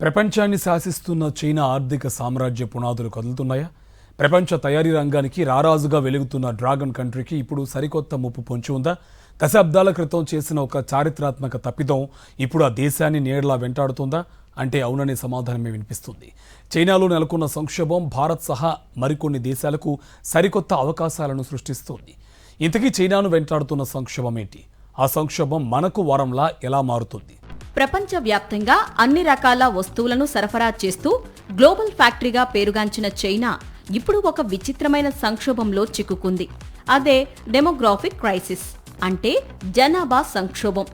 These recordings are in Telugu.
ప్రపంచాన్ని శాసిస్తున్న చైనా ఆర్థిక సామ్రాజ్య పునాదులు కదులుతున్నాయా? ప్రపంచ తయారీ రంగానికి రారాజుగా వెలుగుతున్న డ్రాగన్ కంట్రీకి ఇప్పుడు సరికొత్త ముప్పు పొంచి ఉందా? దశాబ్దాల క్రితం చేసిన ఒక చారిత్రాత్మక తప్పిదం ఇప్పుడు ఆ దేశాన్ని నీడలా వెంటాడుతుందా అంటే అవుననే సమాధానమే వినిపిస్తుంది. చైనాలో నెలకొన్న సంక్షోభం భారత్ సహా మరికొన్ని దేశాలకు సరికొత్త అవకాశాలను సృష్టిస్తోంది. ఇంతకీ చైనాను వెంటాడుతున్న సంక్షోభం ఏంటి? ఆ సంక్షోభం మనకు వరంలా ఎలా మారుతుంది? ప్రపంచవ్యాప్తంగా అన్ని రకాల వస్తువులను సరఫరా చేస్తూ గ్లోబల్ ఫ్యాక్టరీగా పేరుగాంచిన చైనా ఇప్పుడు ఒక విచిత్రమైన సంక్షోభంలో చిక్కుకుంది. అదే డెమోగ్రాఫిక్ క్రైసిస్, అంటే జనాభా సంక్షోభం.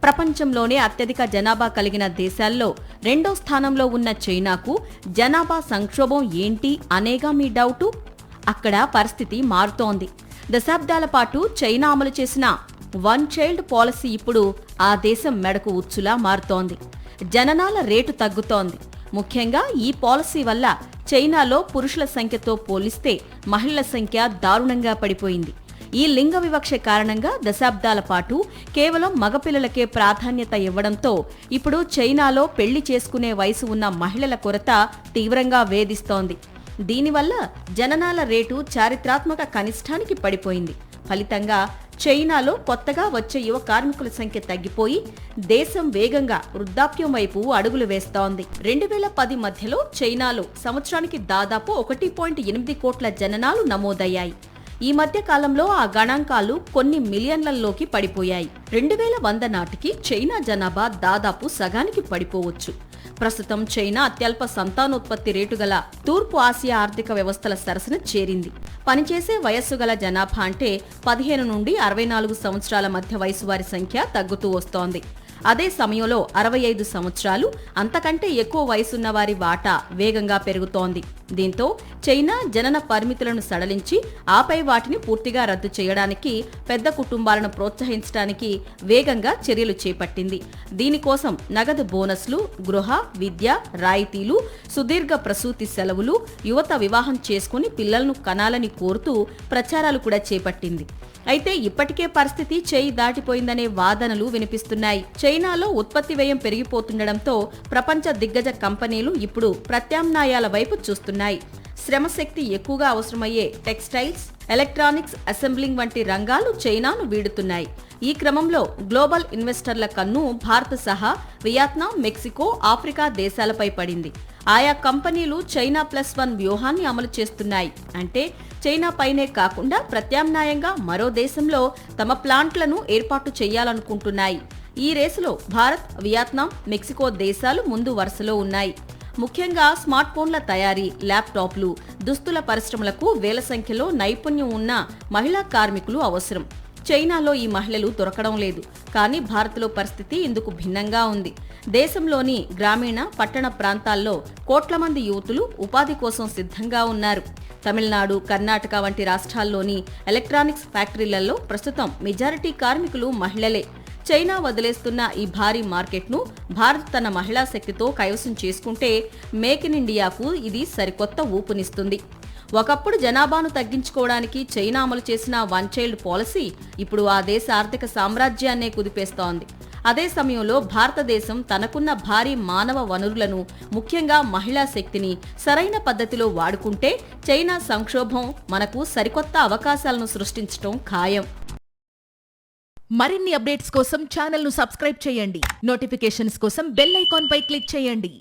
ప్రపంచంలోనే అత్యధిక జనాభా కలిగిన దేశాల్లో రెండో స్థానంలో ఉన్న చైనాకు జనాభా సంక్షోభం ఏంటి అనేగా మీ డౌటు? అక్కడ పరిస్థితి మారుతోంది. దశాబ్దాల పాటు చైనా అమలు చేసిన వన్ చైల్డ్ పాలసీ ఇప్పుడు ఆ దేశం మెడకు ఉచ్చులా మారుతోంది. జననాల రేటు తగ్గుతోంది. ముఖ్యంగా ఈ పాలసీ వల్ల చైనాలో పురుషుల సంఖ్యతో పోలిస్తే మహిళల సంఖ్య దారుణంగా పడిపోయింది. ఈ లింగ వివక్ష కారణంగా దశాబ్దాల పాటు కేవలం మగపిల్లలకే ప్రాధాన్యత ఇవ్వడంతో ఇప్పుడు చైనాలో పెళ్లి చేసుకునే వయసు ఉన్న మహిళల కొరత తీవ్రంగా వేధిస్తోంది. దీనివల్ల జననాల రేటు చారిత్రాత్మక కనిష్టానికి పడిపోయింది. ఫలితంగా చైనాలో కొత్తగా వచ్చే యువ కార్మికుల సంఖ్య తగ్గిపోయి దేశం వేగంగా వృద్ధాప్యం వైపు అడుగులు వేస్తోంది. 2010 మధ్యలో చైనాలో సంవత్సరానికి దాదాపు 1.8 కోట్ల జననాలు నమోదయ్యాయి. ఈ మధ్య కాలంలో ఆ గణాంకాలు కొన్ని మిలియన్లలోకి పడిపోయాయి. 2100 నాటికి చైనా జనాభా దాదాపు సగానికి పడిపోవచ్చు. ప్రస్తుతం చైనా అత్యల్ప సంతానోత్పత్తి రేటు గల తూర్పు ఆసియా ఆర్థిక వ్యవస్థల సరసన చేరింది. పనిచేసే వయస్సు గల జనాభా అంటే 15 నుండి 64 సంవత్సరాల మధ్య వయసు వారి సంఖ్య తగ్గుతూ వస్తోంది. అదే సమయంలో 65 సంవత్సరాలు అంతకంటే ఎక్కువ వయసున్న వారి వాటా వేగంగా పెరుగుతోంది. దీంతో చైనా జనన పరిమితులను సడలించి ఆపై వాటిని పూర్తిగా రద్దు చేయడానికి, పెద్ద కుటుంబాలను ప్రోత్సహించడానికి వేగంగా చర్యలు చేపట్టింది. దీనికోసం నగదు బోనస్లు, గృహ, విద్య రాయితీలు, సుదీర్ఘ ప్రసూతి సెలవులు, యువత వివాహం చేసుకుని పిల్లలను కనాలని కోరుతూ ప్రచారాలు కూడా చేపట్టింది. అయితే ఇప్పటికే పరిస్థితి చేయి దాటిపోయిందనే వాదనలు వినిపిస్తున్నాయి. చైనాలో ఉత్పత్తి వ్యయం పెరిగిపోతుండటంతో ప్రపంచ దిగ్గజ కంపెనీలు ఇప్పుడు ప్రత్యామ్నాయాల వైపు చూస్తున్నాయి. శ్రమశక్తి ఎక్కువగా అవసరమయ్యే టెక్స్టైల్స్, ఎలక్ట్రానిక్స్, అసెంబ్లింగ్ వంటి రంగాలు చైనాను వీడుతున్నాయి. ఈ క్రమంలో గ్లోబల్ ఇన్వెస్టర్ల కన్ను భారత్ సహా వియత్నాం, మెక్సికో, ఆఫ్రికా దేశాలపై పడింది. ఆయా కంపెనీలు చైనా +1 వ్యూహాన్ని అమలు చేస్తున్నాయి. అంటే చైనా పైనే కాకుండా ప్రత్యామ్నాయంగా మరో దేశంలో తమ ప్లాంట్లను ఏర్పాటు చేయాలనుకుంటున్నాయి. ఈ రేసులో భారత్, వియత్నాం, మెక్సికో దేశాలు ముందు వరుసలో ఉన్నాయి. ముఖ్యంగా స్మార్ట్ ఫోన్ల తయారీ, ల్యాప్టాప్లు, దుస్తుల పరిశ్రమలకు వేల సంఖ్యలో నైపుణ్యం ఉన్న మహిళా కార్మికులు అవసరం. చైనాలో ఈ మహిళలు దొరకడం లేదు. కానీ భారత్లో పరిస్థితి ఇందుకు భిన్నంగా ఉంది. దేశంలోని గ్రామీణ, పట్టణ ప్రాంతాల్లో కోట్ల మంది యువతులు ఉపాధి కోసం సిద్ధంగా ఉన్నారు. తమిళనాడు, కర్ణాటక వంటి రాష్ట్రాల్లోని ఎలక్ట్రానిక్స్ ఫ్యాక్టరీలలో ప్రస్తుతం మెజారిటీ కార్మికులు మహిళలే. చైనా వదిలేస్తున్న ఈ భారీ మార్కెట్ను భారత్ తన మహిళా శక్తితో కైవసం చేసుకుంటే మేక్ ఇన్ ఇండియాకు ఇది సరికొత్త ఊపునిస్తుంది. ఒకప్పుడు జనాభాను తగ్గించుకోవడానికి చైనా అమలు చేసిన వన్ చైల్డ్ పాలసీ ఇప్పుడు ఆ దేశ ఆర్థిక సామ్రాజ్యాన్నే కుదిపేస్తోంది. అదే సమయంలో భారతదేశం తనకున్న భారీ మానవ వనరులను, ముఖ్యంగా మహిళా శక్తిని సరైన పద్ధతిలో వాడుకుంటే చైనా సంక్షోభం మనకు సరికొత్త అవకాశాలను సృష్టించడం ఖాయం. మరిన్ని అప్డేట్స్ కోసం ఛానల్ను సబ్స్క్రైబ్ చేయండి. నోటిఫికేషన్స్ కోసం బెల్ ఐకాన్ పై క్లిక్ చేయండి.